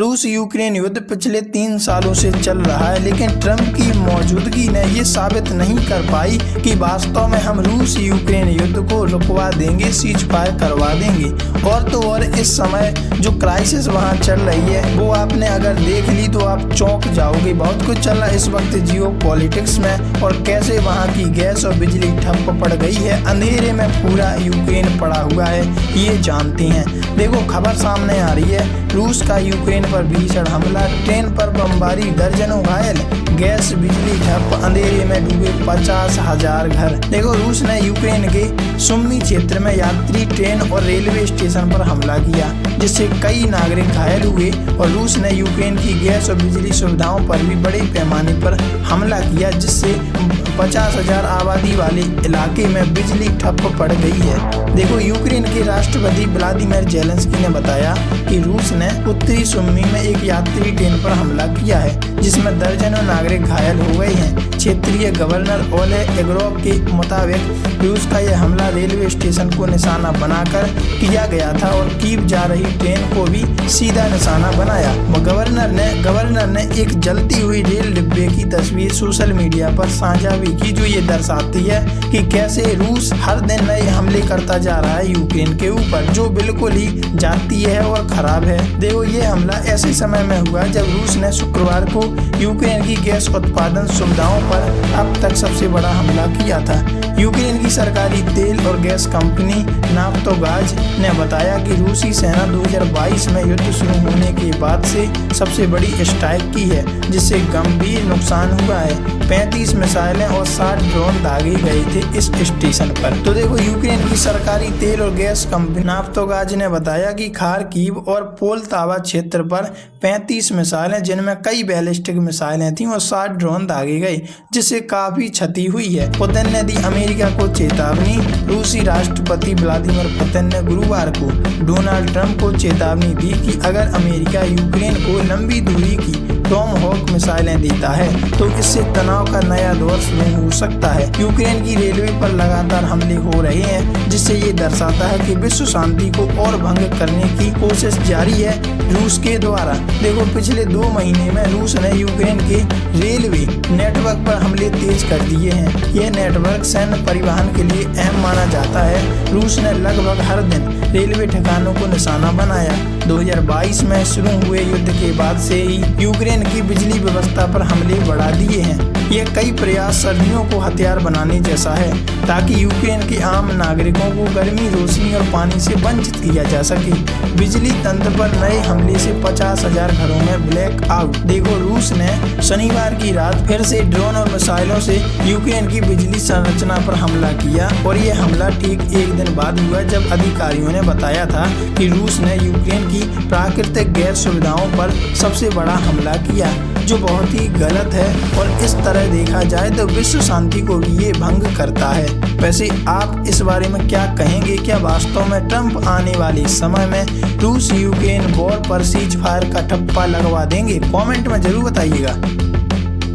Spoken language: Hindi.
रूस यूक्रेन युद्ध पिछले 3 सालों से चल रहा है, लेकिन ट्रंप की मौजूदगी ने ये साबित नहीं कर पाई कि वास्तव में हम रूस यूक्रेन युद्ध को रुकवा देंगे, सीज फायर करवा देंगे। और तो और इस समय जो क्राइसिस वहाँ चल रही है वो आपने अगर देख ली तो आप चौंक जाओगे। बहुत कुछ चल रहा है इस वक्त जियो पॉलिटिक्स में, और कैसे वहाँ की गैस और बिजली ठप पड़ गई है, अंधेरे में पूरा यूक्रेन पड़ा हुआ है, ये जानते हैं। देखो खबर सामने आ रही है, रूस का यूक्रेन पर भीषण हमला, ट्रेन पर बमबारी, दर्जनों घायल, गैस बिजली ठप, अंधेरे में डूबे 50,000 घर। देखो रूस ने यूक्रेन के सुमी क्षेत्र में यात्री ट्रेन और रेलवे स्टेशन पर हमला किया, जिससे कई नागरिक घायल हुए। और रूस ने यूक्रेन की गैस और बिजली सुविधाओं पर भी बड़े पैमाने पर हमला किया, जिससे 50,000 आबादी वाले इलाके में बिजली ठप पड़ गई है। देखो यूक्रेन के राष्ट्रपति व्लादिमीर जेलेंस्की ने बताया कि रूस ने उत्तरी सुमी में एक यात्री ट्रेन पर हमला किया है, जिसमें दर्जनों नागरिक घायल हो गए हैं। क्षेत्रीय गवर्नर ओले एग्रोव के मुताबिक रूस का यह हमला रेलवे स्टेशन को निशाना बनाकर किया गया था और कीव जा रही ट्रेन को भी सीधा निशाना बनाया। गवर्नर ने एक जलती हुई रेल डिब्बे की तस्वीर सोशल मीडिया पर साझा भी की, जो ये दर्शाती है कि कैसे रूस हर दिन नए हमले करता जा रहा है यूक्रेन के ऊपर, जो बिल्कुल ही जाती है और खराब है। देखो ये हमला ऐसे समय में हुआ जब रूस ने शुक्रवार को यूक्रेन की गैस उत्पादन सुविधाओं पर अब तक सबसे बड़ा हमला किया था। यूक्रेन की सरकारी तेल और गैस कंपनी नाफ्टोगाज ने बताया कि रूसी सेना 2022 में युद्ध शुरू होने के बाद से सबसे बड़ी स्ट्राइक की है, जिससे गंभीर नुकसान हुआ है। 35 मिसाइलें और 60 ड्रोन दागे गए थे इस स्टेशन पर। तो देखो यूक्रेन की सरकारी तेल और गैस कंपनी नाफ्टोगाज ने बताया कि खार्किव और पोलतावा क्षेत्र पर 35 मिसाइलें, जिनमें कई बैलिस्टिक मिसाइलें थीं, और 60 ड्रोन दागे गए, जिससे काफी क्षति हुई है। पुतिन ने दी अमेरिका को चेतावनी। रूसी राष्ट्रपति व्लादिमीर पुतिन ने गुरुवार को डोनाल्ड ट्रंप को चेतावनी दी कि अगर अमेरिका यूक्रेन को लंबी दूरी की टॉमहॉक मिसाइलें देता है तो इससे तनाव का नया दौर शुरू हो सकता है। यूक्रेन की रेलवे पर लगातार हमले हो रहे हैं, जिससे ये दर्शाता है कि विश्व शांति को और भंग करने की कोशिश जारी है रूस के द्वारा। देखो पिछले 2 महीने में रूस ने यूक्रेन के रेलवे नेटवर्क पर हमले तेज कर दिए हैं। यह नेटवर्क सैन्य परिवहन के लिए अहम माना जाता है। रूस ने लगभग हर दिन रेलवे ठिकानों को निशाना बनाया। 2022 में शुरू हुए युद्ध के बाद से ही यूक्रेन की बिजली व्यवस्था पर हमले बढ़ा दिए हैं। ये कई प्रयास सर्दियों को हथियार बनाने जैसा है, ताकि यूक्रेन के आम नागरिकों को गर्मी, रोशनी और पानी से वंचित किया जा सके। बिजली तंत्र पर नए हमले से 50,000 घरों में ब्लैक आउट। देखो रूस ने शनिवार की रात फिर से ड्रोन और मिसाइलों से यूक्रेन की बिजली संरचना पर हमला किया, और ये हमला ठीक एक दिन बाद हुआ जब अधिकारियों ने बताया था कि रूस ने यूक्रेन की प्राकृतिक गैस सुविधाओं पर सबसे बड़ा हमला किया, जो बहुत ही गलत है। और इस तरह देखा जाए तो विश्व शांति को भी ये भंग करता है। वैसे आप इस बारे में क्या कहेंगे? क्या वास्तव में ट्रंप आने वाले समय में रूस यूक्रेन वॉर पर सीज फायर का ठप्पा लगवा देंगे? कमेंट में जरूर बताइएगा।